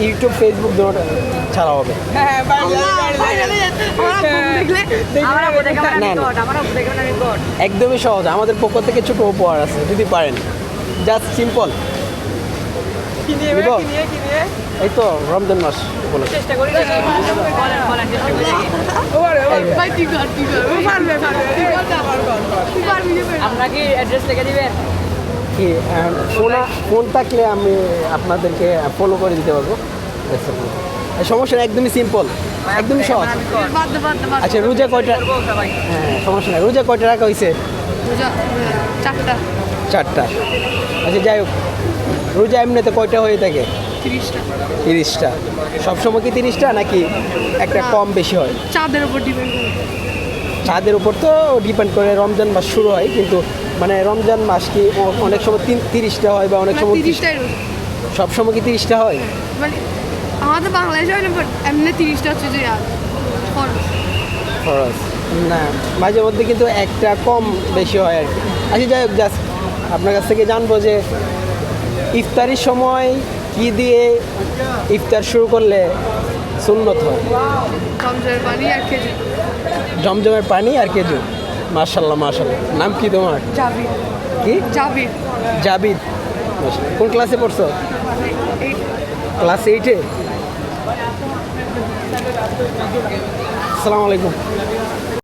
YouTube Facebook দুটো ছাড়া হবে। না না একদমই সহজ, আমাদের পক্ষ থেকে ছোট উপহার আছে যদি পারেন, জাস্ট সিম্পল। এই তো রমজান মাস উপলক্ষে। আমরা কি অ্যাড্রেস লিখে দিবেন? কি ফোন থাকলে আমি আপনাদেরকে ফলো করে দিতে পারবো। সমস্যা নেই, একদমই সিম্পল, একদমই সহজ। আচ্ছা রোজা কয়টা? হ্যাঁ সমস্যা নেই, রোজা কয়টা রাখা হয়েছে? 4টা। 4টা। আচ্ছা যাই হোক, রোজা এমনিতে কয়টা হয়ে থাকে? 30টা। 30টা। সবসময় কি 30টা নাকি একটা কম বেশি হয়? চাঁদের উপর ডিপেন্ড করে। চাঁদের উপর তো ডিপেন্ড করে, রমজান মাস শুরু হয় কিন্তু মানে রমজান মাস কি অনেক সময় 30টা হয় বা অনেক সময় 30টাই সব সময় কি 30টা হয়? মানে আমাদের বাংলাদেশে হয় না, বাট এমনি 30টা হচ্ছে যে খরচ। খরচ না, মাঝে মধ্যে কিন্তু একটা কম বেশি হয় আর কি। আচ্ছা যাই হোক, জাস্ট আপনার কাছ থেকে জানবো যে ইফতারির সময় কি দিয়ে ইফতার শুরু করলে সুন্নত হয়? জমজমের পানি আর খেজুর। জমজমের পানি আর খেজুর। মাশাল্লাহ মাশাল্লাহ। নাম কি তোমার? জাবির। কি? জাবির। জাবিদ। মাশাআল্লাহ। কোন ক্লাসে পড়ছো? ক্লাস 8-এ। আসসালামু আলাইকুম।